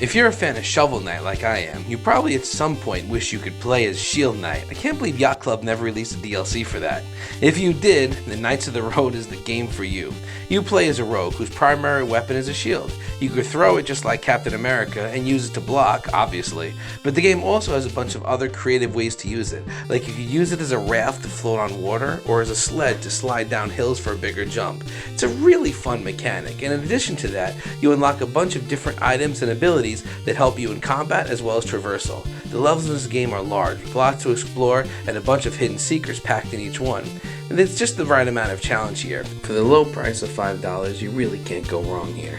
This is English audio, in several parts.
If you're a fan of Shovel Knight like I am, you probably at some point wish you could play as Shield Knight. I can't believe Yacht Club never released a DLC for that. If you did, then Knights of the Road is the game for you. You play as a rogue whose primary weapon is a shield. You could throw it just like Captain America and use it to block, obviously, but the game also has a bunch of other creative ways to use it. Like you could use it as a raft to float on water or as a sled to slide down hills for a bigger jump. It's a really fun mechanic, and in addition to that, you unlock a bunch of different items and abilities that help you in combat as well as traversal. The levels in this game are large, with lots to explore and a bunch of hidden secrets packed in each one. And it's just the right amount of challenge here. For the low price of $5, you really can't go wrong here.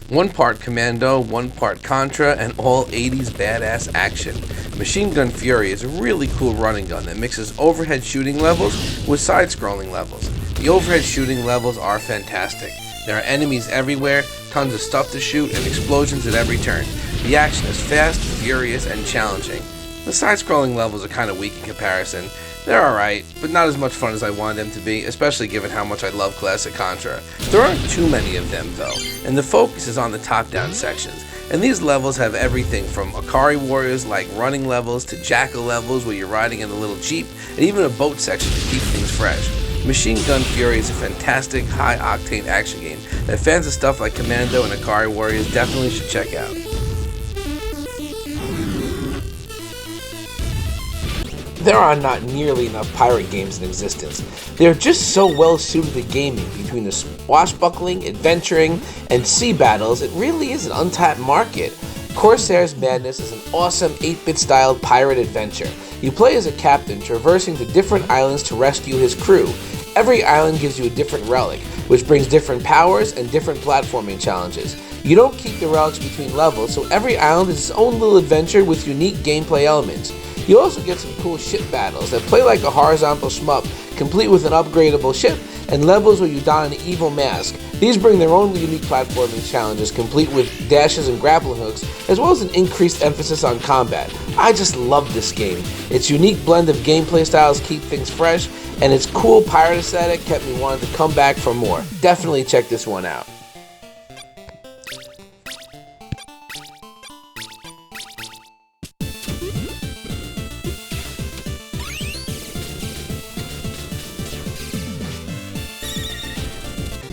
One part Commando, one part Contra, and all 80s badass action. Machine Gun Fury is a really cool running gun that mixes overhead shooting levels with side-scrolling levels. The overhead shooting levels are fantastic. There are enemies everywhere, tons of stuff to shoot, and explosions at every turn. The action is fast, furious, and challenging. The side-scrolling levels are kind of weak in comparison. They're alright, but not as much fun as I wanted them to be, especially given how much I love classic Contra. There aren't too many of them though, and the focus is on the top-down sections. And these levels have everything from Akari Warriors like running levels to Jackal levels where you're riding in a little jeep, and even a boat section to keep things fresh. Machine Gun Fury is a fantastic, high-octane action game that fans of stuff like Commando and Akari Warriors definitely should check out. There are not nearly enough pirate games in existence. They are just so well suited to gaming. Between the swashbuckling, adventuring, and sea battles, it really is an untapped market. Corsairs Madness is an awesome 8-bit styled pirate adventure. You play as a captain traversing to different islands to rescue his crew. Every island gives you a different relic, which brings different powers and different platforming challenges. You don't keep the relics between levels, so every island is its own little adventure with unique gameplay elements. You also get some cool ship battles that play like a horizontal shmup, complete with an upgradable ship, and levels where you don an evil mask. These bring their own unique platforming challenges, complete with dashes and grappling hooks, as well as an increased emphasis on combat. I just love this game. Its unique blend of gameplay styles keep things fresh, and its cool pirate aesthetic kept me wanting to come back for more. Definitely check this one out.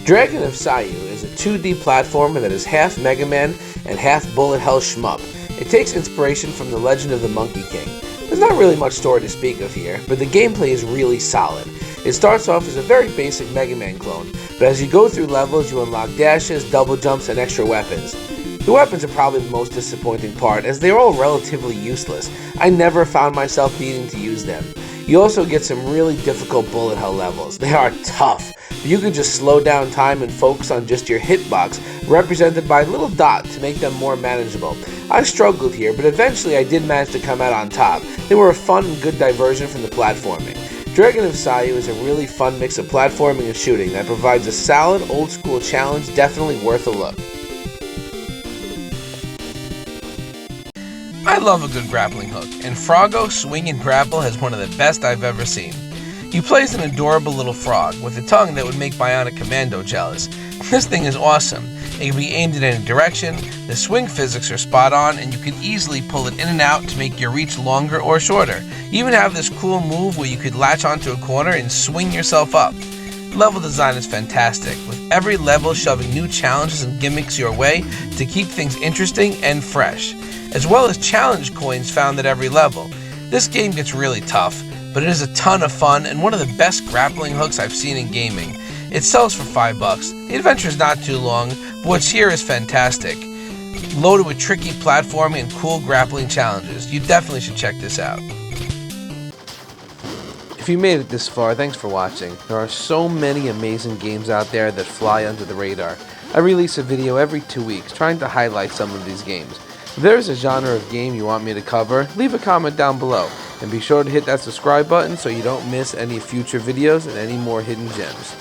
Dragon of Saiyu is a 2D platformer that is half Mega Man and half bullet hell shmup. It takes inspiration from The Legend of the Monkey King. There's not really much story to speak of here, but the gameplay is really solid. It starts off as a very basic Mega Man clone, but as you go through levels you unlock dashes, double jumps, and extra weapons. The weapons are probably the most disappointing part, as they are all relatively useless. I never found myself needing to use them. You also get some really difficult bullet hell levels. They are tough. You can just slow down time and focus on just your hitbox, represented by a little dot to make them more manageable. I struggled here, but eventually I did manage to come out on top. They were a fun and good diversion from the platforming. Dragon of Saiyu is a really fun mix of platforming and shooting that provides a solid, old-school challenge definitely worth a look. I love a good grappling hook, and Froggo Swing and Grapple has one of the best I've ever seen. You play as an adorable little frog with a tongue that would make Bionic Commando jealous. This thing is awesome. It can be aimed in any direction, the swing physics are spot on, and you can easily pull it in and out to make your reach longer or shorter. You even have this cool move where you could latch onto a corner and swing yourself up. Level design is fantastic, with every level shoving new challenges and gimmicks your way to keep things interesting and fresh, as well as challenge coins found at every level. This game gets really tough, but it is a ton of fun and one of the best grappling hooks I've seen in gaming. It sells for $5. The adventure is not too long, but what's here is fantastic. Loaded with tricky platforming and cool grappling challenges. You definitely should check this out. If you made it this far, thanks for watching. There are so many amazing games out there that fly under the radar. I release a video every 2 weeks trying to highlight some of these games. If there's a genre of game you want me to cover, leave a comment down below. And be sure to hit that subscribe button so you don't miss any future videos and any more hidden gems.